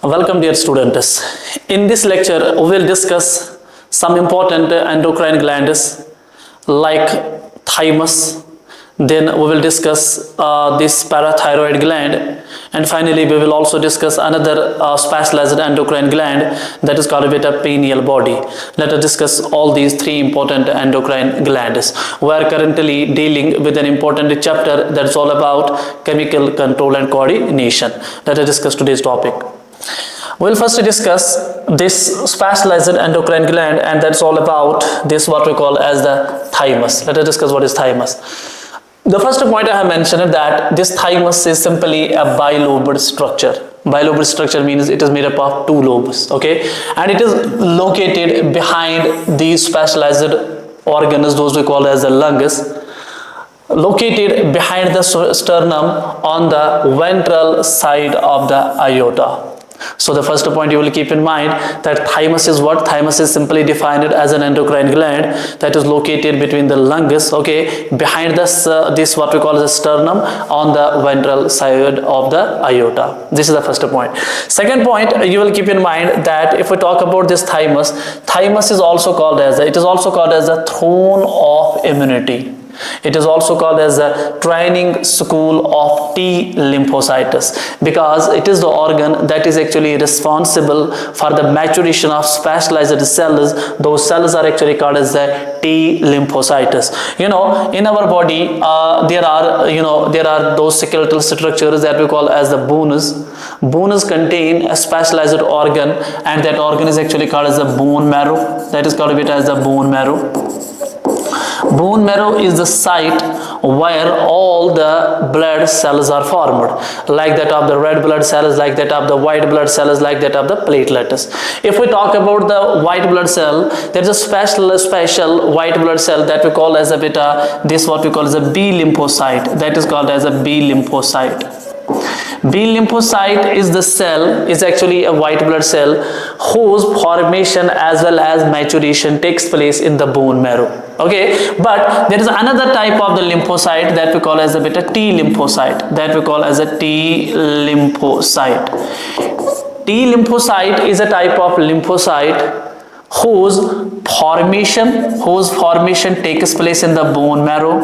Welcome, dear students. In this lecture, we will discuss some important endocrine glands like thymus. Then we will discuss this parathyroid gland, and finally we will also discuss another specialized endocrine gland that is called beta pineal body. Let us discuss all these three important endocrine glands. We are currently dealing with an important chapter that's all about chemical control and coordination. Let us discuss today's topic. We'll first discuss this specialized endocrine gland, and that's all about this what we call as the thymus. Let us discuss what is thymus. The first point I have mentioned that this thymus is simply a bilobed structure. Bilobed structure means it is made up of two lobes, okay, and it is located behind these specialized organs, those we call as the lungs, located behind the sternum on the ventral side of the aorta. So the first point you will keep in mind that thymus is what? Thymus is simply defined as an endocrine gland that is located between the lungs, okay, behind this what we call the sternum on the ventral side of the aorta. This is the first point. Second point, you will keep in mind that if we talk about this thymus, thymus is also called as the throne of immunity. It is also called as the training school of T lymphocytes, because it is the organ that is actually responsible for the maturation of specialized cells. Those cells are actually called as the T lymphocytes. You know, in our body there are those skeletal structures that we call as the bones. Bones contain a specialized organ, and that organ is actually called as the bone marrow. That is called as the bone marrow. Bone marrow is the site where all the blood cells are formed, like that of the red blood cells, like that of the white blood cells, like that of the platelets. If we talk about the white blood cell, there is a special white blood cell that we call as a this what we call as a B lymphocyte. That is called as a B lymphocyte. B lymphocyte is actually a white blood cell whose formation as well as maturation takes place in the bone marrow. Okay, but there is another type of the lymphocyte that we call as a T lymphocyte. T lymphocyte is a type of lymphocyte whose formation takes place in the bone marrow.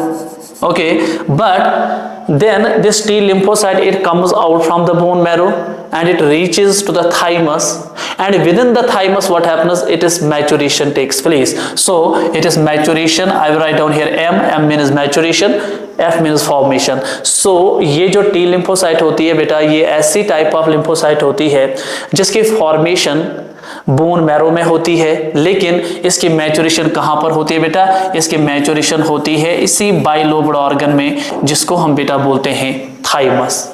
Okay, but then this T lymphocyte, it comes out from the bone marrow and it reaches to the thymus, and within the thymus what happens, it is maturation takes place. So it is maturation. I will write down here M means maturation, F means formation. So ये जो T lymphocyte होती है बेटा, ये ऐसी type of lymphocyte होती है जिसकी फॉर्मेशन बोन मैरो में होती है, लेकिन इसकी मैचुरेशन कहां पर होती है बेटा? इसकी मैचुरेशन होती है इसी बाइलोब्ड ऑर्गन में, जिसको हम बेटा बोलते हैं थाइमस।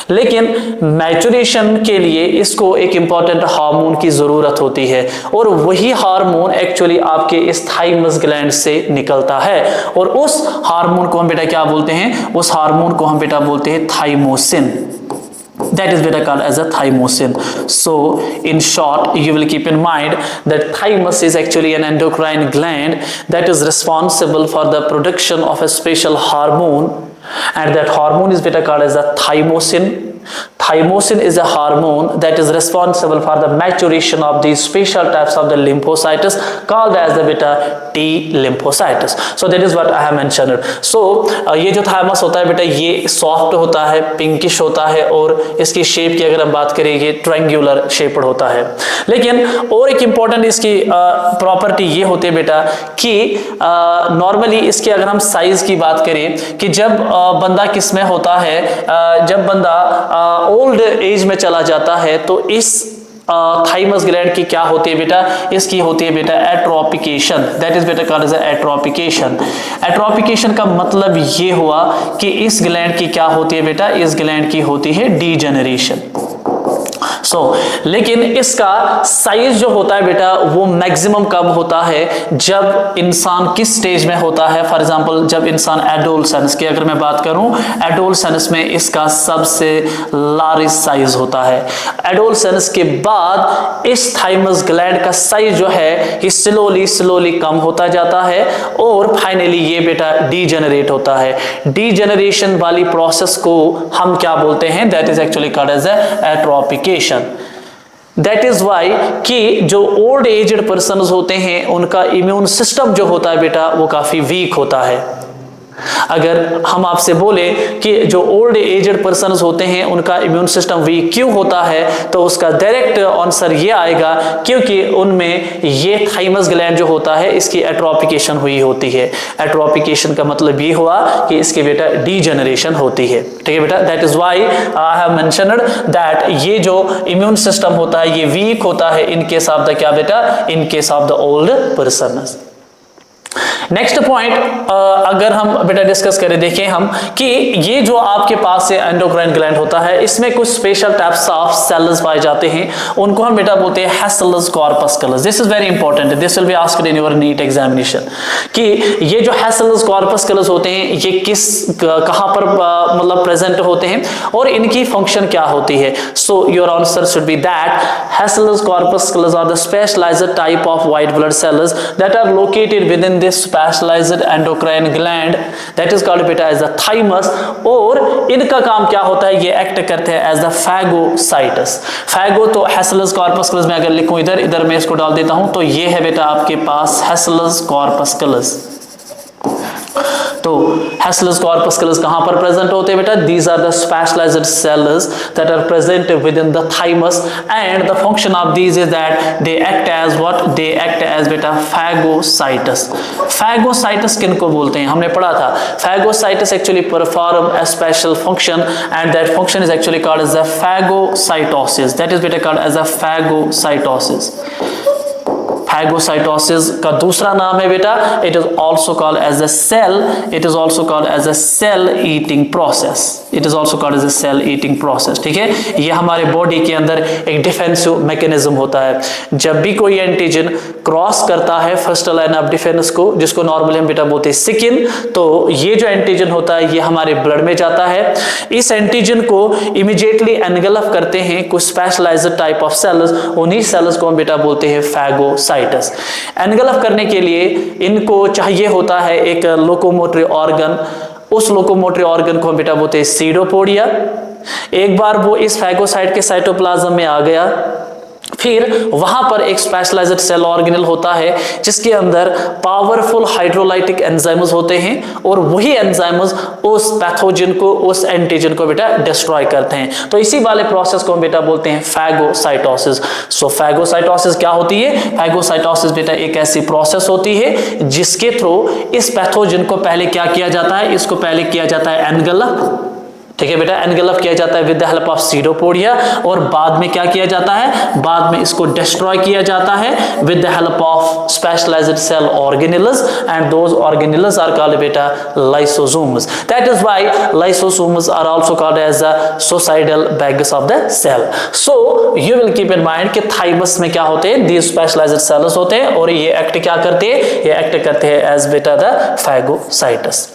लेकिन मैचुरेशन के लिए इसको एक इंपॉर्टेंट हार्मोन की जरूरत होती है, और वही हार्मोन एक्चुअली आपके इस थाइमस ग्लैंड से निकलता है, और उस हार्मोन को हम बेटा क्या बोलते हैं? उस हार्मोन को हम बेटा बोलते हैं thymosin. That is better called as a thymosin. So in short, you will keep in mind that thymus is actually an endocrine gland that is responsible for the production of a special hormone, and that hormone is better called as a thymosin. Thymosin is a hormone that is responsible for the maturation of these special types of the lymphocytes called as the beta T lymphocytes. So that is what I have mentioned. So ये जो thymus होता है बेटा, ये soft होता है, pinkish होता है, और इसकी shape की अगर हम बात करें, ये triangular shaped होता है. लेकिन और एक important इसकी property ये होती है बेटा कि normally इसके अगर हम size की बात करें कि जब बंदा किस में होता है, जब बंदा ओल्ड एज में चला जाता है, तो इस थाइमस ग्लैंड की क्या होती है बेटा? इसकी होती है बेटा एट्रोपिकेशन. दैट इज बेटा कॉल्ड एज एट्रोपिकेशन. एट्रोपिकेशन का मतलब ये हुआ कि इस ग्लैंड की क्या होती है बेटा? इस ग्लैंड की होती है डीजेनरेशन. लेकिन इसका साइज जो होता है बेटा, वो मैक्सिमम कब होता है? जब इंसान किस स्टेज में होता है? फॉर एग्जांपल जब इंसान एडोलसेंस की अगर मैं बात करूं, एडोलसेंस में इसका सबसे लार्ज साइज होता है. एडोलसेंस के बाद इस थाइमस ग्लैंड का साइज जो है ये स्लोली कम होता जाता है, और फाइनली ये बेटा डीजेनरेट होता है. डीजेनरेशन वाली प्रोसेस को हम क्या बोलते हैं? That is actually called as atrophication. That is why कि जो ओल्ड एजड पर्सन होते हैं उनका इम्यून सिस्टम जो होता है बेटा वो काफी वीक होता है। अगर हम आपसे बोले कि जो ओल्ड एजड पर्सन होते हैं उनका इम्यून सिस्टम वीक क्यों होता है, तो उसका डायरेक्ट आंसर ये आएगा क्योंकि उनमें ये थाइमस ग्लैंड जो होता है इसकी एट्रोफिकेशन हुई होती है। एट्रोफिकेशन का मतलब ये हुआ कि इसके बेटा डीजेनरेशन होती है। ठीक है बेटा, that is why I have mentioned that ये जो इम्यून सिस्टम होता है ये वीक होता है इन केस ऑफ द क्या बेटा, in case of the old person. Next point अगर हम बेटा डिस्कस करें, देखें हम कि ये जो आपके पास से एंडोक्राइन ग्लैंड होता है इसमें कुछ स्पेशल टाइप्स ऑफ सेल्स पाए जाते हैं, उनको हम बेटा बोलते हैं Hassall's corpuscles. This is very important, this will be asked in your NEET examination कि ये जो हेसलस कॉर्पस्कुलस होते हैं ये किस कहां पर मतलब प्रेजेंट होते हैं और इनकी फंक्शन क्या होती है। So your answer should be that Hassall's corpuscles are the specialised type of white blood cells that are located within this specialised endocrine gland that is called बेटा एज द थाइमस। और इनका काम क्या होता है, ये act करते हैं एज द फैगोसाइटस। फैगो तो हेसलस कॉर्पस्कुलस में अगर लिखूं इधर मैं इसको डाल देता हूं तो ये है बेटा आपके पास हेसलस कॉर्पस्कुलस। तो हेसलस कॉर्पस्कुलस कहां पर प्रेजेंट होते हैं बेटा, these are the specialized cells that are present within the thymus and the function of these is that they act as what, they act as बेटा फैगोसाइटस। फैगोसाइटस किनको बोलते हैं, हमने पढ़ा था phagocytes actually perform a special function and that function is actually called as the phagocytosis. That is बेटा called as a phagocytosis. Phagocytosis का दूसरा नाम है बेटा, it is also called as a cell, it is also called as a cell eating process, it is also called as a cell eating process. ठीक है, ये हमारे बॉडी के अंदर एक डिफेंसिव मैकेनिज्म होता है। जब भी कोई एंटीजन क्रॉस करता है फर्स्ट लाइन ऑफ डिफेंस को, जिसको नॉर्मली हम बेटा बोलते हैं सिकिन, तो ये जो एंटीजन होता है ये हमारे ब्लड में जाता है। इस एंटीजन को इमीडिएटली एनगल्फ करते हैं कुछ स्पेशलाइज्ड टाइप ऑफ सेल्स, उन्हीं सेल्स को हम बेटा बोलते हैं फैगोसाइटस। एनगल्फ करने के लिए इनको चाहिए होता है एक लोकोमोटरी ऑर्गन, उस लोकोमोटरी ऑर्गन को हम बेटा बोलते हैं सीडोपोडिया। एक बार वो इस फैगोसाइट के साइटोप्लाज्म में आ गया, फिर वहां पर एक स्पेशलाइज्ड सेल ऑर्गेनेल होता है जिसके अंदर पावरफुल हाइड्रोलाइटिक एंजाइम्स होते हैं और वही एंजाइम्स उस पैथोजन को, उस एंटीजन को बेटा डिस्ट्रॉय करते हैं। तो इसी वाले प्रोसेस को हम बेटा बोलते हैं फैगोसाइटोसिस। सो फैगोसाइटोसिस क्या होती है, फैगोसाइटोसिस बेटा एक ऐसी प्रोसेस होती है जिसके थ्रू इस पैथोजन को पहले क्या किया जाता है, इसको पहले किया जाता है एनगल्फ। ठीक है बेटा, एनगल्फ किया जाता है with the help of pseudopodia और बाद में क्या किया जाता है, बाद में इसको डिस्ट्रॉय किया जाता है with the help of specialized cell organelles and those organelles are called बेटा lysosomes. That is why lysosomes are also called as the suicidal bags of the cell. So you will keep in mind कि thymus में क्या होते हैं, these specialised sales होते हैं और ये एक्ट क्या करते हैं, ये एक्ट करते हैं एज बेटा द फैगोसाइटस।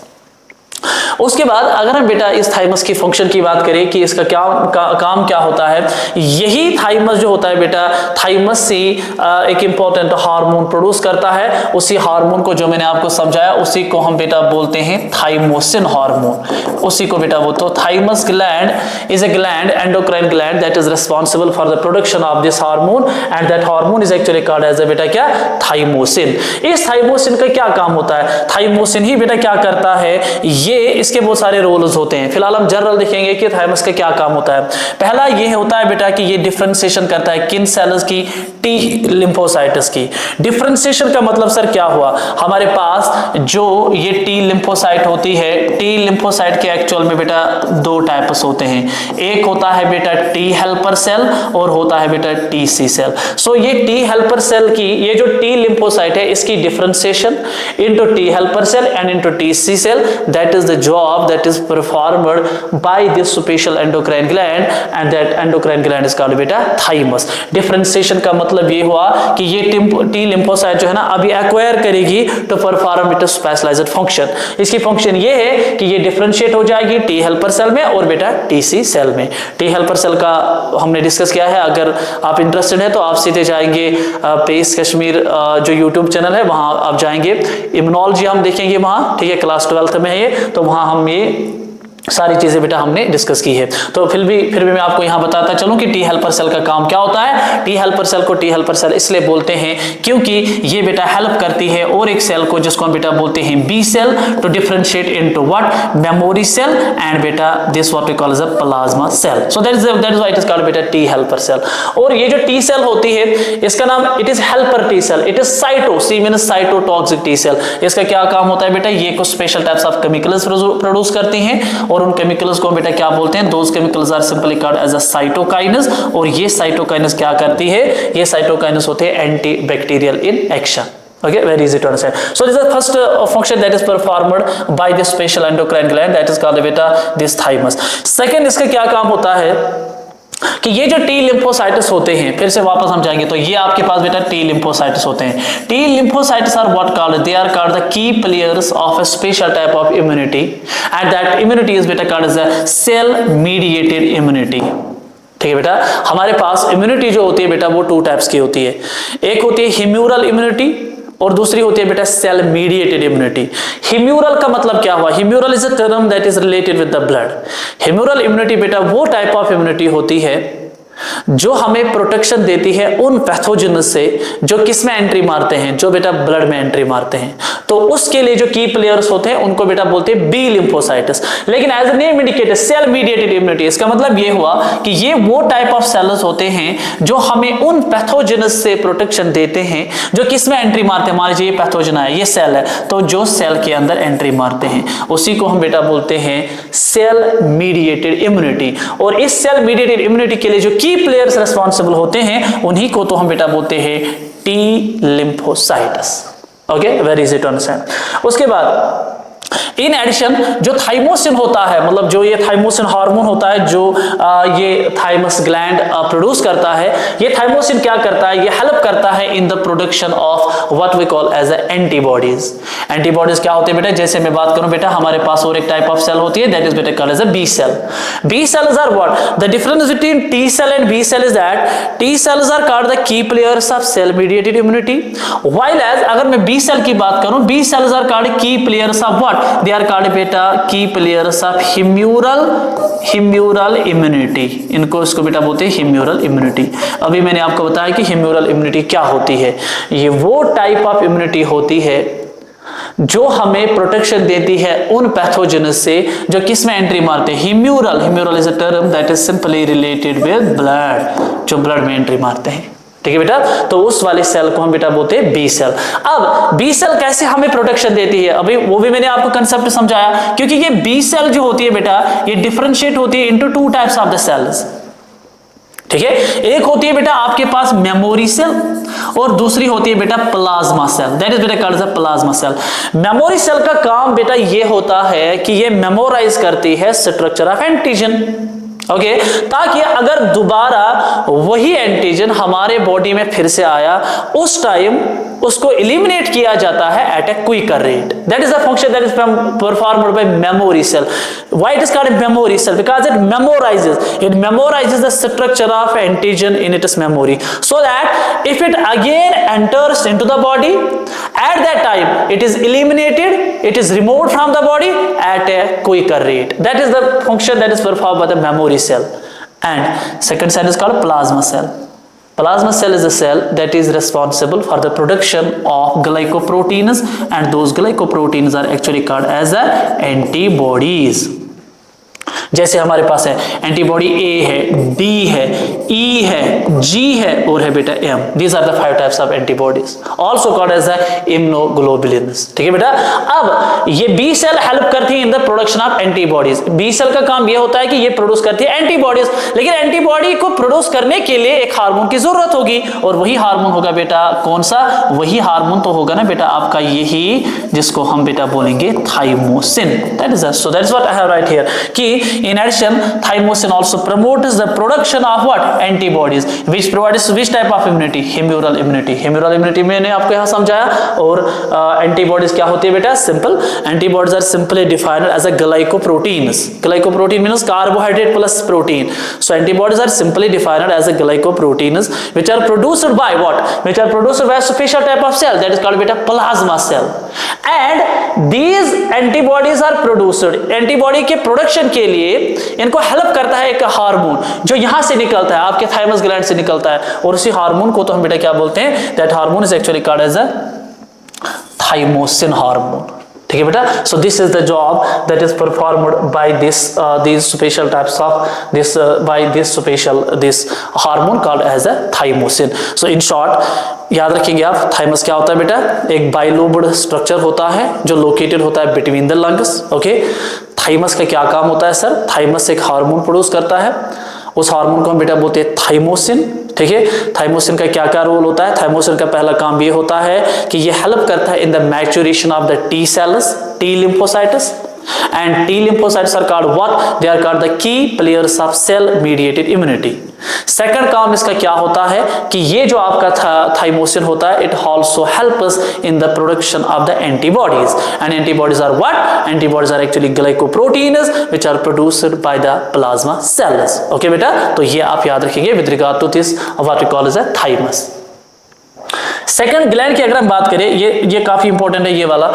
उसके बाद अगर हम बेटा इस थाइमस की फंक्शन की बात करें कि इसका काम क्या होता है, यही थाइमस जो होता है बेटा, थाइमस से एक इंपॉर्टेंट हार्मोन प्रोड्यूस करता है। उसी हार्मोन को जो मैंने आपको समझाया उसी को हम बेटा बोलते हैं थाइमोसिन हार्मोन। उसी को बेटा बोलते हैं thymus gland is a gland, endocrine gland that is responsible for the production of this hormone and that hormone is actually called as बेटा क्या, थाइमोसिन। इस थाइमोसिन का क्या काम होता है, थाइमोसिन ही बेटा क्या करता है, ये इसके बहुत सारे रोल्स होते हैं। फिलहाल हम जनरल देखेंगे कि थाइमस का क्या काम होता है। पहला ये होता है बेटा कि ये डिफरेंशिएशन करता है किन सेल्स की, टी लिम्फोसाइट्स की। डिफरेंशिएशन का मतलब सर क्या हुआ, हमारे पास जो ये टी लिम्फोसाइट होती है, टी लिम्फोसाइट के एक्चुअल में बेटा दो टाइप्स होते हैं, एक होता है बेटा टी हेल्पर सेल और होता है बेटा टी सी सेल। सो ये टी हेल्पर सेल की, ये जो टी लिम्फोसाइट है इसकी differentiation into T helper cell and into T C cell, that is the job that is performed by this special endocrine gland and that endocrine gland is called beta thymus। differentiation का मतलब ये हुआ कि ये T lymphocyte जो है ना अभी एक्वायर करेगी तो परफॉर्म इट स्पेशलाइज्ड फंक्शन। इसकी फंक्शन ये है कि ये डिफरेंशिएट हो जाएगी टी हेल्पर सेल में और बेटा टी सी सेल में। टी हेल्पर सेल का हमने डिस्कस किया है, अगर आप इंटरेस्टेड है तो आप सीधे जाएंगे पेस कश्मीर जो यूट्यूब चैनल है वहां आप जाएंगे, इम्यूनोलॉजी हम देखेंगे वहां, ठीक है, क्लास 12th में है ये, तो वहां हम ये सारी चीजें बेटा हमने डिस्कस की है। तो फिर भी मैं आपको यहां बताता चलूं कि टी हेल्पर सेल का काम क्या होता है। टी हेल्पर सेल को टी हेल्पर सेल इसलिए बोलते हैं क्योंकि ये बेटा हेल्प करती है और एक सेल को जिसको हम बेटा बोलते हैं B cell to differentiate into what memory cell and बेटा this what we call as a plasma cell. So that is why it is called बेटा टी हेल्पर सेल। और ये जो टी सेल होती है इसका नाम it is helper T cell, it is cyto, C means cytotoxic T cell. इसका क्या काम होता है बेटा, ये कुछ special types of chemicals produce करती हैं और उन केमिकल्स को बेटा क्या बोलते हैं, those chemicals are simply called as a cytokines. और ये साइटोकाइनेस क्या करती है, ये साइटोकाइनेस होते हैं anti bacterial in action. Okay, very easy to understand. So this is the first function that is performed by this special endocrine gland that is called beta this thymus. Second इसका क्या काम होता है कि ये जो टी लिम्फोसाइट्स होते हैं, फिर से वापस हम जाएंगे तो ये आपके पास बेटा टी लिम्फोसाइट्स होते हैं। T lymphocytes are what called, they are called the key players of a special type of immunity and that immunity is बेटा called as a cell mediated immunity. ठीक है बेटा, हमारे पास इम्यूनिटी जो होती है बेटा वो टू टाइप्स की होती है। एक होती है ह्यूमरल इम्यूनिटी और दूसरी होती है बेटा सेल मीडिएटेड इम्यूनिटी। ह्यूमरल का मतलब क्या हुआ, humoral is a term that is related with the blood. Humoral immunity बेटा वो टाइप ऑफ इम्यूनिटी होती है जो हमें प्रोटेक्शन देती है उन पैथोजेनस से जो किस में एंट्री मारते हैं, जो बेटा ब्लड में एंट्री मारते हैं। तो उसके लिए जो की प्लेयर्स होते हैं उनको बेटा बोलते हैं बी लिम्फोसाइट्स। लेकिन as a name indicated cell mediated immunity, इसका मतलब ये हुआ कि ये वो टाइप ऑफ सेल्स होते हैं जो हमें उन पैथोजेनस से प्रोटेक्शन देते हैं जो किस में एंट्री मारते हैं। मान लीजिए ये पैथोजन है, ये सेल है, तो जो सेल के अंदर एंट्री मारते हैं उसी को हम बेटा बोलते हैं सेल मीडिएटेड इम्यूनिटी। और इस सेल मीडिएटेड इम्यूनिटी के लिए जो की प्लेयर्स रिस्पॉन्सिबल होते हैं उन्हीं को तो हम बेटा बोलते हैं T lymphocytes. Okay, very easy to understand. उसके बाद इन एडिशन जो थाइमोसिन होता है, मतलब जो ये थाइमोसिन हार्मोन होता है जो ये थाइमस ग्लैंड प्रोड्यूस करता है, ये थाइमोसिन क्या करता है, ये हेल्प करता है in the production of what we call as antibodies. Antibodies क्या होते हैं बेटा, जैसे मैं बात करूं बेटा हमारे पास और एक टाइप ऑफ सेल होती है दैट इज बेटा called as a B cell. B cells are what, the difference between T cell and B cell is that T cells are called the key players of cell mediated immunity, while as अगर मैं B cell की बात करूं, B cells are called key players of what, they are called बेटा की players of humoral immunity. इनको इसको बेटा बोलते हैं ह्यूमरल इम्यूनिटी। अभी मैंने आपको बताया कि ह्यूमरल इम्यूनिटी क्या होती है। ये वो टाइप ऑफ इम्यूनिटी होती है जो हमें प्रोटेक्शन देती है उन पैथोजेनस से जो किस में एंट्री मारते हैं। Humoral is a term that is simply related with blood, जो ब्लड में एंट्री मारते हैं। ठीक है बेटा, तो उस वाले सेल को हम बेटा बोलते हैं बी सेल। अब बी सेल कैसे हमें प्रोटेक्शन देती है, अभी वो भी मैंने आपको कंसेप्ट समझाया, क्योंकि ये बी सेल जो होती है बेटा ये डिफरेंशिएट होती है into two types of the cells. ठीक है, एक होती है बेटा आपके पास मेमोरी सेल और दूसरी होती है बेटा प्लाज्मा सेल, दैट इज बेटा called as plasma cell. Memory cell का काम बेटा ये होता है कि ये मेमोराइज करती है स्ट्रक्चर ऑफ एंटीजन। ओके, ताकि अगर दोबारा वही एंटीजन हमारे बॉडी में फिर से आया उस टाइम उसको एलिमिनेट किया जाता है at a quicker rate. That is the function that is performed by memory cell. Why it is called memory cell, because it memorizes the structure of antigen in its memory, so that if it again enters into the body, at that time it is eliminated, it is removed from the body at a quicker rate. That is the function that is performed by the memory cell. And second cell is called plasma cell. Plasma cell is a cell that is responsible for the production of glycoproteins, and those glycoproteins are actually called as the antibodies. जैसे हमारे पास है antibody ए है, D है, ई है, जी है और है बेटा M. These are the 5 types of antibodies, also called as the immunoglobulins. ठीक है बेटा, अब ये बी सेल हेल्प करती है in the production of antibodies. B cell का काम ये होता है कि ये प्रोड्यूस करती है एंटीबॉडीज, लेकिन एंटीबॉडी को प्रोड्यूस करने के लिए एक हार्मोन की जरूरत होगी, और वही हार्मोन होगा बेटा कौन सा, वही हार्मोन तो होगा ना बेटा आपका यही जिसको हम बेटा बोलेंगे thymosin. That is what I have right here कि In addition, thymosin also promotes the production of what? Antibodies, which provides which type of immunity? Humoral immunity. Humoral immunity मैंने आपको यहाँ समझाया। और antibodies क्या होती है बेटा? Simple. Antibodies are simply defined as a glycoproteins. Glycoprotein means carbohydrate plus protein. So antibodies are simply defined as a glycoproteins which are produced by what? Which are produced by a special type of cell that is called beta plasma cell. And these antibodies are produced. Antibody के production के लिए इनको help करता है एक hormone जो यहां से निकलता है, आपके थाइमस ग्लैंड से निकलता है। और उसी हार्मोन को तो हम बेटा क्या बोलते हैं? That hormone is actually called as a thymosin hormone. ठीक है बेटा। So this is the job that is performed by this these special types of this by this special this hormone called as a thymosin. So in short याद रखेंगे आप, thymus क्या होता है बेटा? एक बाइलोब्ड स्ट्रक्चर होता है जो लोकेटेड होता है between the lungs. Okay, thymus का क्या काम होता है सर? थाइमस एक हार्मोन प्रोड्यूस करता है, उस हार्मोन को हम बेटा बोलते हैं थाइमोसिन। ठीक है, थाइमोसिन का क्या क्या रोल होता है? थाइमोसिन का पहला काम ये होता है कि ये हेल्प करता है in the maturation of the T cells, T lymphocytes. And T lymphocytes are called what? They are called the key players of cell mediated immunity. Second काम इसका क्या होता है कि ये जो आपका थाइमोसिन होता है, it also helps in the production of the antibodies. And antibodies are what? Antibodies are actually glycoproteins which are produced by the plasma cells. Okay बेटा, तो ये आप याद रखिएगा with regard to this what we call as a thymus. Second gland की अगर हम बात करें, ये काफी इंपॉर्टेंट है ये वाला।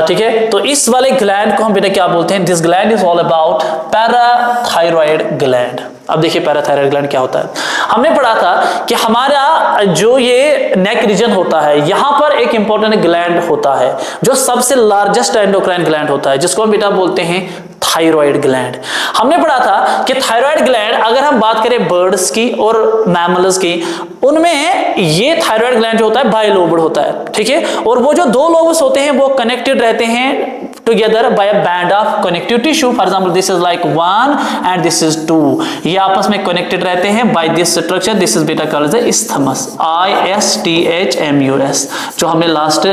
ठीक है, तो इस वाले ग्लैंड को हम बेटा क्या बोलते हैं? This gland is all about parathyroid gland. अब देखिए पैराथायरॉयड ग्लैंड क्या होता है। हमने पढ़ा था कि हमारा जो ये नेक रीजन होता है, यहां पर एक इंपॉर्टेंट ग्लैंड होता है जो सबसे लार्जेस्ट एंडोक्राइन ग्लैंड होता है, जिसको हम बेटा बोलते हैं थायराइड ग्लैंड। हमने पढ़ा था कि थायराइड ग्लैंड, अगर हम बात करें बर्ड्स की और मैमल्स की, उनमें ये थायराइड ग्लैंड जो होता है बाइलोब्ड होता है। ठीक है, और वो जो दो लोब्स होते हैं वो कनेक्टेड रहते हैं together by a band of connective tissue. For example this is like 1 and this is 2, ये आपस में कनेक्टेड रहते हैं by this structure. This is बेटा कॉल्ड एज इस्थमस, ISTHMUS, जो हमने लास्ट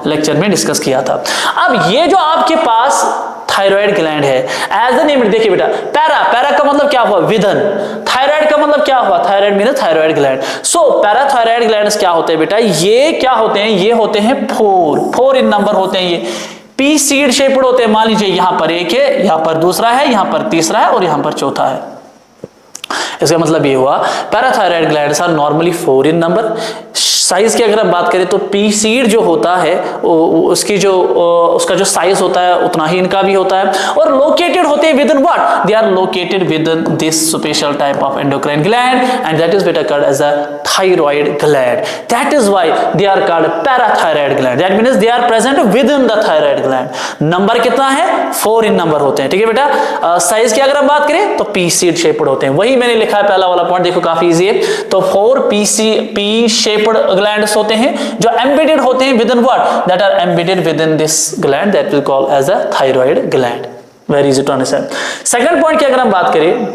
लेक्चर में डिस्कस किया था। अब ये जो आपके पास थायराइड ग्लैंड है, एज द नेम, देखिए बेटा पैरा का मतलब क्या हुआ? विदन। थायराइड का मतलब क्या हुआ? Thyroid mean thyroid gland. So parathyroid glands क्या होते हैं बेटा? ये क्या होते हैं? ये होते हैं 4 इन नंबर होते हैं। ये पी सीड शेप्ड होते हैं। मान लीजिए यहां पर एक है, यहां पर दूसरा है, यहां पर तीसरा है और यहां पर चौथा है। इसका मतलब ये हुआ parathyroid glands are normally 4 in number. Size की अगर हम बात करें तो पी सीड जो होता है उसकी जो उसका जो साइज होता है उतना ही इनका भी होता है, और लोकेटेड होते हैं within what? They are located within this special type of endocrine gland and that is बेटा called as a thyroid gland. That is why they are called parathyroid gland. That means they are present within the thyroid gland. Number कितना है? 4 in number होते हैं। ठीक है बेटा। Size की अगर हम बात करें तो पी सीड शेप्ड होते हैं। वही मैंने लिखा है पहला वाला पॉइंट, देखो काफी इजी है। तो 4 पी शेप्ड ग्लैंड्स होते हैं जो एम्बेडेड होते हैं within what? That are embedded within this gland that we call as a thyroid gland. Very easy to understand. Second point की अगर हम बात करें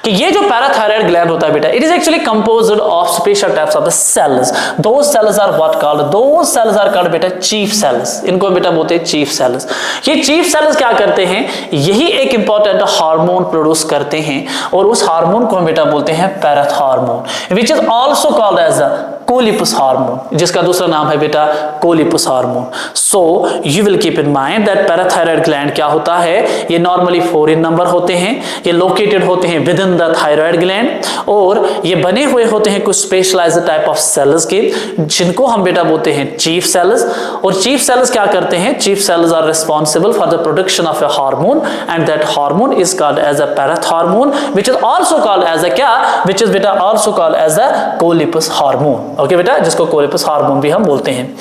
कि ये जो पैराथायराइड ग्लैंड होता है बेटा, it is actually composed of special types of the cells. Those cells are what called? Those cells are called बेटा चीफ सेल्स। इनको बेटा बोलते हैं चीफ सेल्स। ये चीफ सेल्स क्या करते हैं? यही एक इंपॉर्टेंट हार्मोन प्रोड्यूस करते हैं, और उस हार्मोन को हम बेटा बोलते हैं parathormone, which is also called as a Collip's hormone, जिसका दूसरा नाम है बेटा Collip's hormone. So you will keep in mind that parathyroid gland क्या होता है? ये नॉर्मली 4 इन नंबर होते हैं। ये लोकेटेड होते हैं within the thyroid gland, और ये बने हुए होते हैं कुछ स्पेशलाइज्ड टाइप ऑफ सेल्स के, जिनको हम बेटा बोलते हैं चीफ सेल्स। और चीफ सेल्स क्या करते हैं? Chief cells are responsible for the production of a hormone and that hormone is called as a parathormone, which is also called as a क्या? व्हिच इज बेटा also called as a Collip's hormone. Okay बेटा, जिसको कोलिपस hormone भी हम बोलते हैं।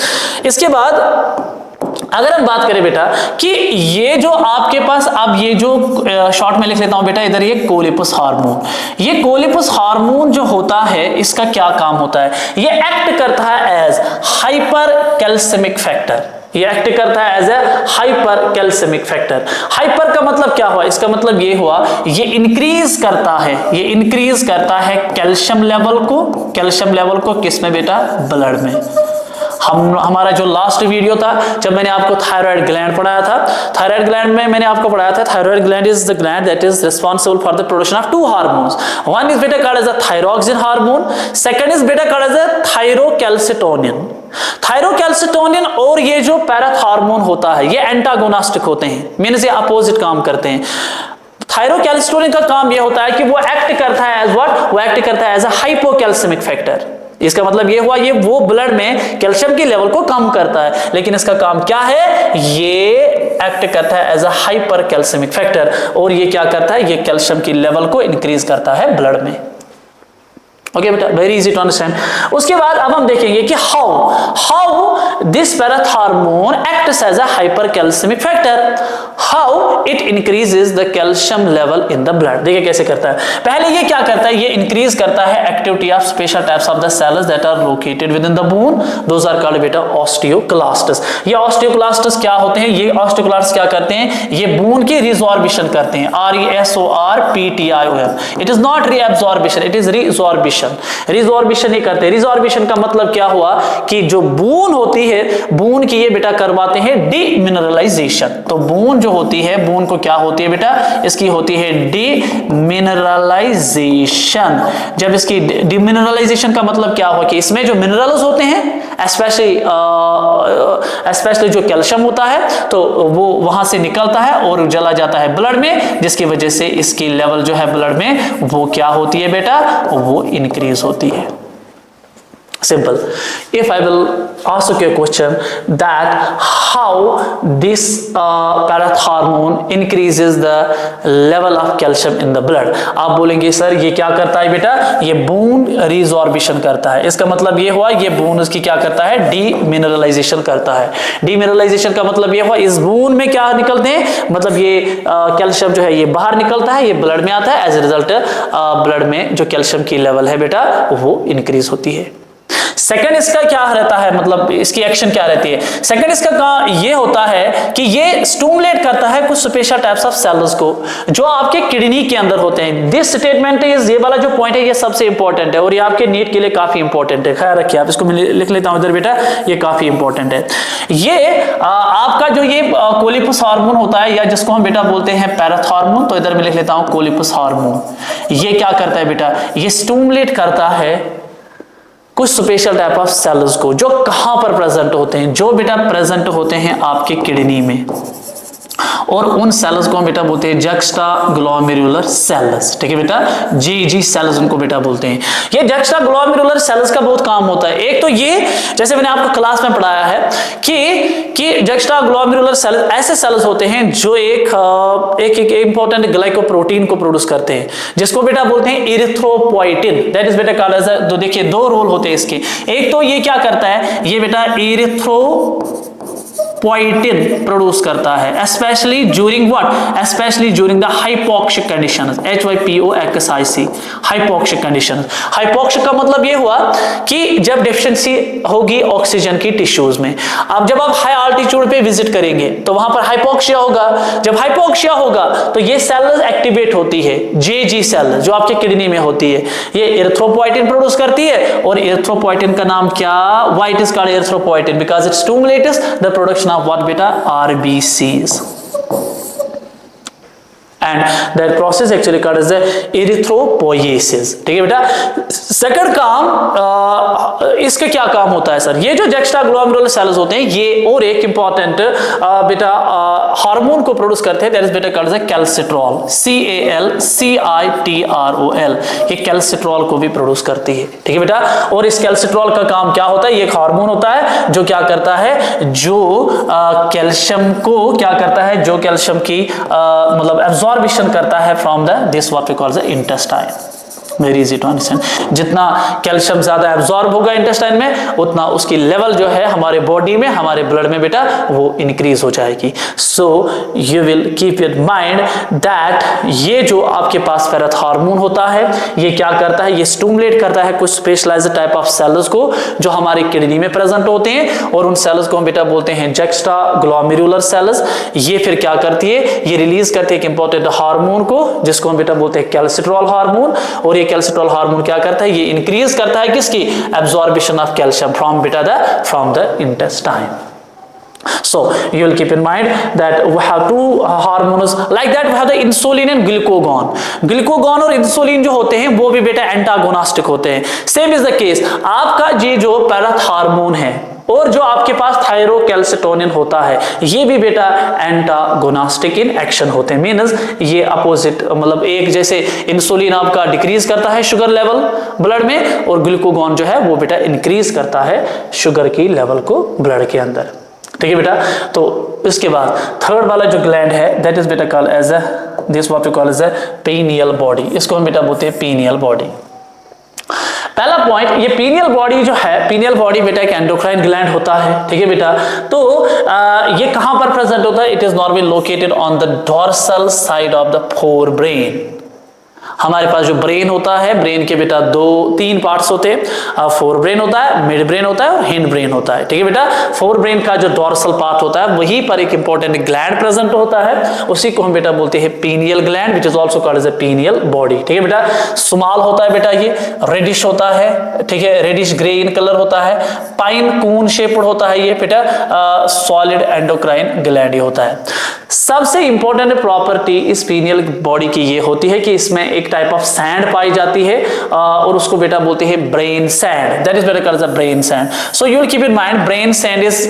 इसके बाद अगर हम बात करें बेटा कि ये जो आपके पास, अब ये जो शॉर्ट में लिख लेता हूं बेटा, इधर ये कोलिपस हार्मोन। ये कोलिपस हार्मोन जो होता है, इसका क्या काम होता है? ये एक्ट करता है एज हाइपर कैल्सिमिक फैक्टर। ये एक्ट करता है as a hypercalcemic factor. Hyper का मतलब क्या हुआ? इसका मतलब ये हुआ ये इंक्रीज करता है, ये इंक्रीज करता है कैल्शियम लेवल को। कैल्शियम लेवल को किस में बेटा? ब्लड में। हमारा जो लास्ट वीडियो था जब मैंने आपको थायराइड ग्लैंड पढ़ाया था, थायराइड ग्लैंड में मैंने आपको पढ़ाया था thyroid gland is the gland that is responsible for the production of two hormones. One is बेटा called as a thyroxine hormone, second is बेटा called as a thyrocalcitonin. Thyrocalcitonin और ये जो पैराथॉर्मोन होता है ये एंटागोनिस्टिक होते हैं, मींस ये अपोजिट काम करते हैं। थायरोकैल्सिटोनिन का काम ये होता है कि वो एक्ट करता है एज व्हाट, वो एक्ट करता है एज अ हाइपोकैल्सेमिक फैक्टर। इसका मतलब ये हुआ ये वो ब्लड में कैल्शियम की लेवल को कम करता है, लेकिन इसका काम क्या है, ये एक्ट करता है as a hyper calcemic factor, और ये क्या करता है, ये कैल्शियम की लेवल को इंक्रीज करता है ब्लड में। ओके बेटा, वेरी इजी टू अंडरस्टैंड। उसके बाद अब हम देखेंगे कि how this parathormone acts as a hyper calcemic factor, how it increases the calcium level in the blood. देखिए कैसे करता है। पहले ये क्या करता है, ये इंक्रीज करता है activity of special types of the cells that are located within the bone, those are called बेटा ऑस्टियोक्लास्ट्स। ये ऑस्टियोक्लास्ट्स क्या होते हैं, ये ऑस्टियोक्लास्ट्स क्या करते हैं, ये बोन की रिजॉर्बिशन करते हैं, RESORPTION। It is not reabsorption, it is resorption. Resorption ही करते हैं। रिजॉर्बिशन का मतलब क्या हुआ कि जो बून होती है, बून की ये बेटा करवाते हैं डीमिनरलाइजेशन। तो बून जो होती है, बून को क्या होती है बेटा, इसकी होती है डीमिनरलाइजेशन। जब इसकी डीमिनरलाइजेशन का मतलब क्या हुआ कि इसमें जो मिनरल्स होते हैं, स्पेशली जो कैल्शियम होता है, तो वो वहां से निकलता है और चला जाता है ब्लड में, जिसकी वजह से इसकी लेवल जो है ब्लड में वो क्या होती है बेटा, वो इंक्रीज होती है। Simple. If I will ask you a question that how this parathormone increases the level of calcium in the blood, आप बोलेंगे सर ये क्या करता है बेटा, ये बोन रिजॉर्बिशन करता है। इसका मतलब ये हुआ ये बोन उसकी क्या करता है, डीमिनरलाइजेशन करता है। डीमिनरलाइजेशन का मतलब ये हुआ इस बोन में क्या निकलते हैं, मतलब ये कैल्शियम जो है ये बाहर निकलता है, ये ब्लड में आता है, एज ए रिजल्ट ब्लड में जो कैल्शियम की लेवल है बेटा वो इंक्रीज होती है। सेकंड इसका क्या रहता है, मतलब इसकी एक्शन क्या रहती है। सेकंड इसका काम ये होता है कि ये स्टिमुलेट करता है कुछ स्पेशल टाइप्स ऑफ सेल्स को जो आपके किडनी के अंदर होते हैं। दिस स्टेटमेंट इज, ये वाला जो पॉइंट है ये सबसे इंपॉर्टेंट है और ये आपके नीट के लिए काफी इंपॉर्टेंट है। ख्याल रखिए आप इसको, मैं लिख लेता हूं इधर बेटा, ये काफी इंपॉर्टेंट है। ये आपका जो ये कोलिपस हार्मोन होता है या जिसको हम बेटा बोलते हैं पैराथॉर्मोन, तो इधर मैं लिख लेता हूं कोलिपस हार्मोन। ये क्या करता है बेटा, ये स्टिमुलेट करता है कुछ स्पेशल टाइप ऑफ सेल्स को जो कहां पर प्रेजेंट होते हैं, जो बेटा प्रेजेंट होते हैं आपके किडनी में, और उन सेल्स को हम बेटा बोलते हैं जक्स्टाग्लोमेरुलर सेल्स। ठीक है बेटा, GG सेल्स उनको बेटा बोलते हैं। ये जक्स्टाग्लोमेरुलर सेल्स का बहुत काम होता है। एक तो ये जैसे मैंने आपको क्लास में पढ़ाया है कि जक्स्टाग्लोमेरुलर सेल्स ऐसे सेल्स होते हैं जो एक इंपॉर्टेंट ग्लाइकोप्रोटीन को प्रोड्यूस करते हैं, जिसको बेटा बोलते हैं इरिथ्रोपोइटिन। दैट इज बेटा कॉल्ड एज, तो देखिए दो रोल होते हैं इसके। एक तो ये क्या करता है, ये बेटा इरिथ्रोपोइटिन प्रोड्यूस करता है, specially during what, specially during the hypoxic conditions, HYPOXIC, hypoxic conditions. Hypoxic का मतलब ये हुआ कि जब डेफिशिएंसी होगी ऑक्सीजन की टिश्यूज में। अब जब आप हाई अल्टीट्यूड पे विजिट करेंगे तो वहां पर हाइपोक्सिया होगा। जब हाइपोक्सिया होगा तो ये सेल्स एक्टिवेट होती है, JG सेल जो आपके किडनी में होती है, ये इरिथ्रोपोइटिन प्रोड्यूस करती है। और इरिथ्रोपोइटिन का नाम क्या, why it is called erythropoietin, because it stimulates the production of what beta, RBCs, and that process actually called as the erythropoiesis। ठीक है बेटा। सेकंड काम इसका क्या काम होता है सर, ये जो जक्स्टाग्लोमेरुलर सेल्स होते हैं ये और एक इंपॉर्टेंट बेटा हार्मोन को प्रोड्यूस करते हैं, दैट इज बेटा कॉल्ड एज कैल्सिट्रॉल, CALCITROL। ये कैल्सिट्रॉल को भी प्रोड्यूस करती है। ठीक है बेटा। और इस कैल्सिट्रॉल का काम क्या होता है, ये एक हार्मोन होता है जो क्या करता है, जो कैल्शियम को क्या करता है, जो कैल्शियम की मतलब एब्जॉर्बिशन करता है from the this what we call the intestine. Very easy to understand. जितना कैल्शियम ज्यादा एब्जॉर्ब होगा इंटेस्टाइन में, उतना उसकी लेवल जो है हमारे बॉडी में, हमारे ब्लड में बेटा वो इंक्रीज हो जाएगी। सो you will keep in mind that ये जो आपके पास पैराथॉर्मोन होता है ये क्या करता है, ये स्टिमुलेट करता है कुछ स्पेशलाइज्ड टाइप ऑफ सेल्स को जो हमारी किडनी में प्रेजेंट होते हैं, और उन सेल्स को हम बेटा बोलते हैं जक्स्टाग्लोमेरुलर सेल्स। ये फिर क्या करती है, ये रिलीज करती है एक इंपॉर्टेंट हार्मोन को जिसको हम बेटा बोलते हैं कैल्सिट्रॉल हार्मोन, और ये कैल्सिट्रॉल हार्मोन क्या करता है, ये इंक्रीज करता है किसकी, absorption of calcium from the intestine. So you will keep in mind that we have two hormones like that. We have the insulin and glucagon. Glucagon और इंसुलिन जो होते हैं वो भी बेटा एंटागोनास्टिक होते हैं. सेम इज द केस, आपका ये जो पैराथ हार्मोन है और जो आपके पास थायरोकैल्सिटोनिन होता है ये भी बेटा एंटागोनास्टिक इन एक्शन होते हैं. मींस ये अपोजिट, मतलब एक जैसे इंसुलिन आपका डिक्रीज करता है शुगर लेवल ब्लड में और ग्लूकागॉन जो है वो बेटा इंक्रीज करता है शुगर की लेवल को ब्लड के अंदर. ठीक है बेटा. तो इसके बाद थर्ड वाला जो ग्लैंड है दैट इज बेटा called as this what we call as pineal body. इसको हम बेटा बोलते हैं पीनियल बॉडी. पहला पॉइंट, ये पीनियल बॉडी जो है, पीनियल बॉडी बेटा एक एंडोक्राइन ग्लैंड होता है. ठीक है बेटा. तो ये कहां पर प्रेजेंट होता है, it is normally located on the dorsal side of the fore brain. हमारे पास जो ब्रेन होता है, ब्रेन के बेटा तीन पार्ट्स होते हैं. फोर ब्रेन होता है, मिड ब्रेन होता है और हिंड ब्रेन होता है. ठीक है बेटा. फोर ब्रेन का जो डोर्सल पार्ट होता है वहीं पर एक इंपॉर्टेंट ग्लैंड प्रेजेंट होता है, उसी को हम बेटा बोलते हैं pineal gland which is also called as a pineal body. ठीक है बेटा. स्मॉल होता है बेटा, ये रेडिश होता है. ठीक है, रेडिश ग्रे इन कलर होता है, पाइन कून शेप्ड होता है ये बेटा, सॉलिड एंडोक्राइन ग्लैंड होता है. सबसे इंपॉर्टेंट प्रॉपर्टी इस पीनियल बॉडी की ये होती है कि इसमें एक टाइप ऑफ सैंड पाई जाती है और उसको बेटा बोलते हैं ब्रेन सैंड. दैट इज बेटा called as brain sand. So you will keep in mind brain sand is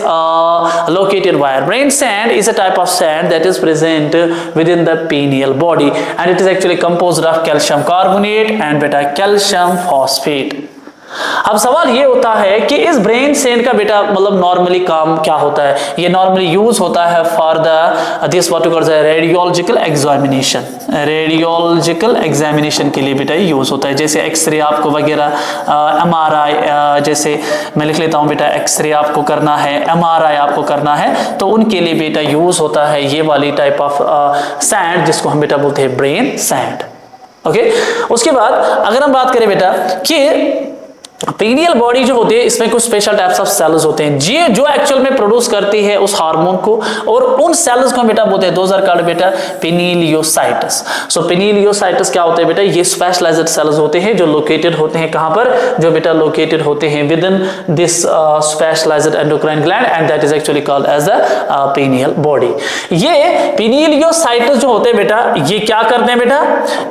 located where. Brain sand is a type of sand that is present within the pineal body and it is actually composed of calcium carbonate and बेटा calcium phosphate. अब सवाल ये होता है कि इस brain sand का बेटा मतलब नॉर्मली काम क्या होता है. ये नॉर्मली यूज होता है for the this what we call radiological examination. Radiological examination के लिए बेटा यूज होता है. जैसे एक्सरे आपको वगैरह, एमआरआई, जैसे मैं लिख लेता हूं बेटा, एक्सरे आपको करना है, एमआरआई आपको करना है, तो उनके लिए बेटा यूज होता है ये वाली टाइप ऑफ सैंड जिसको हम बेटा बोलते हैं ब्रेन सैंड. ओके. उसके बाद अगर हम बात करें बेटा कि पीनियल बॉडी जो होती है इसमें कुछ स्पेशल टाइप्स ऑफ सेल्स होते हैं ये जो एक्चुअल में प्रोड्यूस करती है उस हार्मोन को, और उन सेल्स को हम बेटा बोलते हैं दोज आर कॉल्ड बेटा पिनीलियोसाइट्स. सो पिनीलियोसाइट्स क्या होते हैं बेटा, ये स्पेशलाइज्ड सेल्स होते हैं जो लोकेटेड होते हैं कहां पर, जो बेटा लोकेटेड होते हैं within this specialised endocrine gland and that is actually called as a pineal body. ये पिनीलियोसाइट्स जो होते हैं बेटा ये क्या करते हैं बेटा,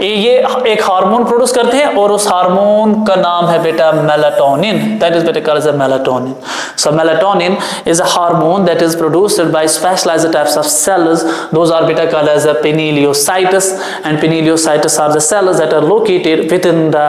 ये एक हार्मोन प्रोड्यूस करते हैं और उस हार्मोन का नाम है बेटा melatonin. That is better called as a melatonin. So melatonin is a hormone that is produced by specialized types of cells. Those are better called as a pinealocytes, and pinealocytes are the cells that are located within the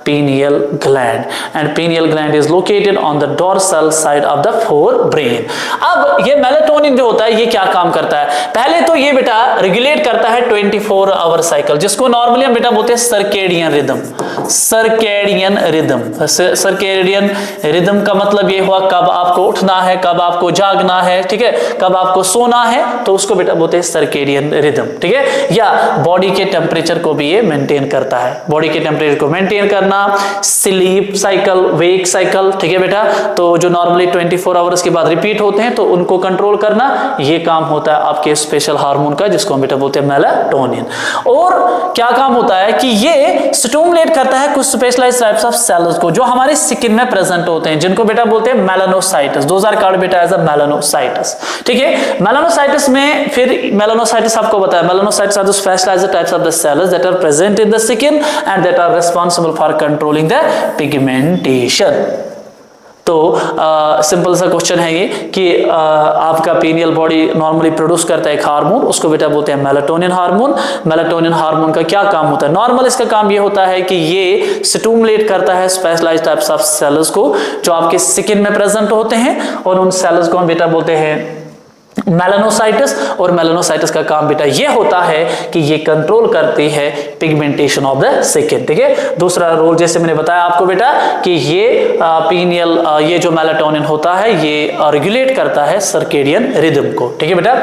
pineal gland, and pineal gland is located on the dorsal side of the forebrain. अब ये melatonin जो होता है ये क्या काम करता है, पहले तो ये बेटा रेगुलेट करता है 24 आवर साइकिल जिसको नॉर्मली हम बेटा बोलते हैं circadian rhythm. Circadian rhythm, circadian rhythm का मतलब ये हुआ कब आपको उठना है, कब आपको जागना है, ठीक है, कब आपको सोना है, तो उसको बेटा बोलते हैं सर्केडियन रिदम. ठीक है. या बॉडी के टेम्परेचर को भी ये मेंटेन करता है. बॉडी के टेम्परेचर को मेंटेन करना, स्लीप साइकिल, वेक साइकिल, ठीक है बेटा, तो जो नॉर्मली 24 आवर्स के बाद रिपीट होते हैं तो उनको कंट्रोल करना, ये काम होता है आपके स्पेशल हार्मोन का जिसको हम बेटा बोलते हैं मेलाटोनिन. और क्या काम होता है कि ये स्टिमुलेट करता है कुछ स्पेशलाइज्ड टाइप्स ऑफ सेल्स को जो हमारे स्किन में प्रेजेंट होते हैं जिनको बेटा बोलते हैं मेलानोसाइट्स. दोज आर कॉल्ड बेटा एज अ मेलानोसाइट्स. ठीक है. मेलानोसाइट्स में फिर मेलानोसाइट्स आपको बताया, melanocytes are the specialized types of the cells that are present in the skin and that are responsible for controlling the pigmentation. तो simple सा question है ये कि आपका पीनियल बॉडी नॉर्मली प्रोड्यूस करता है एक हार्मोन, उसको बेटा बोलते हैं मेलाटोनिन हार्मोन. मेलाटोनिन हार्मोन का क्या काम होता है, नॉर्मल इसका काम ये होता है कि ये स्टिमुलेट करता है स्पेशलाइज्ड टाइप्स ऑफ सेल्स को जो आपके स्किन में प्रेजेंट होते हैं, और उन सेल्स को हम बेटा बोलते हैं मेलानोसाइट्स. और मेलानोसाइट्स का काम बेटा ये होता है कि ये कंट्रोल करती है पिगमेंटेशन ऑफ द स्किन. ठीक है. दूसरा रोल जैसे मैंने बताया आपको बेटा कि ये पीनियल ये जो मेलाटोनिन होता है ये रेगुलेट करता है सर्केडियन रिदम को. ठीक है बेटा.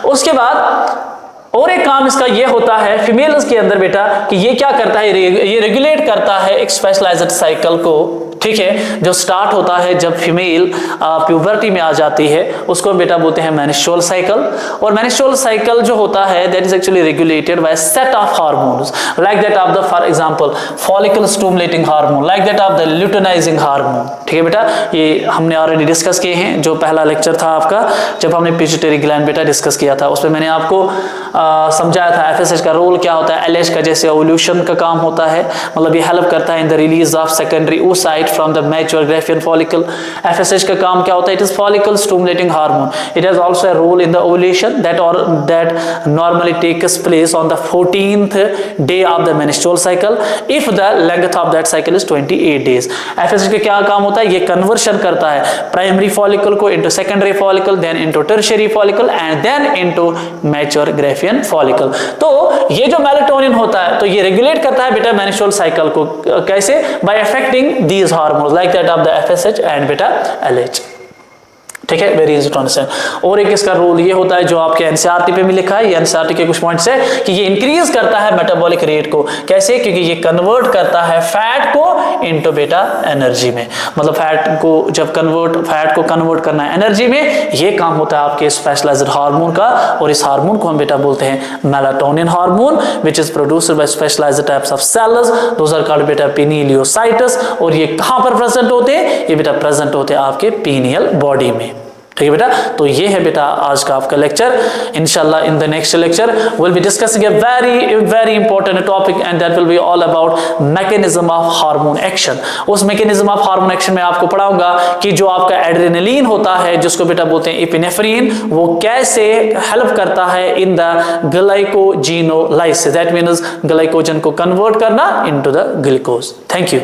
उसके बाद और एक काम इसका ये होता है फीमेल्स के अंदर बेटा कि ये क्या करता है, ये रेगुलेट करता है एक स्पेशलाइज्ड साइकिल को ठीक है, जो स्टार्ट होता है जब फीमेल प्यूबर्टी में आ जाती है, उसको बेटा बोलते हैं मेंस्ट्रुअल साइकिल। और मेंस्ट्रुअल साइकिल जो होता है that is actually regulated by set of hormones like that of the for example follicle stimulating hormone, like that of the luteinising hormone. ठीक है बेटा, ये हमने ऑलरेडी डिस्कस किए हैं, जो पहला लेक्चर था आपका जब हमने पिट्यूटरी ग्लैंड बेटा डिस्कस किया था, उसमें मैंने आपको समझाया था एफएसएच का रोल क्या होता है। एलएच का जैसे ओव्यूलेशन का काम होता है, मतलब ये हेल्प करता है in the release of secondary oocyte from the mature Graafian follicle. FSH का काम क्या होता है, it is follicle stimulating hormone. It has also a role in the ovulation that normally takes place on the 14th day of the menstrual cycle if the length of that cycle is 28 days. FSH का क्या काम होता है, ये conversion करता है primary follicle को into secondary follicle, then into tertiary follicle and then into mature Graafian follicle. तो ये जो मेलाटोनिन होता है तो ये रेगुलेट करता है बेटा मेंस्ट्रुअल साइकिल को, कैसे? By affecting these hormones like that of the FSH and बेटा एलएच। ठीक है, वेरी इजी टू अंडरस्टैंड। और एक इसका रोल ये होता है जो आपके एनसीईआरटी पे भी लिखा है, ये एनसीईआरटी के कुछ पॉइंट्स है कि ये इंक्रीज करता है मेटाबॉलिक रेट को। कैसे? क्योंकि ये कन्वर्ट करता है फैट को इनटू बेटा एनर्जी में, मतलब फैट को कन्वर्ट करना है एनर्जी में, ये काम होता है आपके स्पेशलाइज्ड हार्मोन का। और इस हार्मोन को हम बेटा बोलते हैं melatonin hormone which is produced by specialized types of cells, those are called बेटा पिनियलोसाइट्स। और ये कहां पर प्रेजेंट होते हैं? ये बेटा प्रेजेंट होते हैं आपके पीनियल बॉडी में। ठीक है बेटा, तो ये है बेटा आज का आपका लेक्चर। इंशाल्लाह in the next lecture will be discussing a very important topic and that will be all about mechanism of hormone action. उस मैकेनिज्म ऑफ हार्मोन एक्शन में आपको पढ़ाऊंगा कि जो आपका एड्रेनलिन होता है जिसको बेटा बोलते हैं एपिनेफ्रिन, वो कैसे हेल्प करता है in the glycogenolysis, that means glycogen को कन्वर्ट करना into the glucose. Thank you.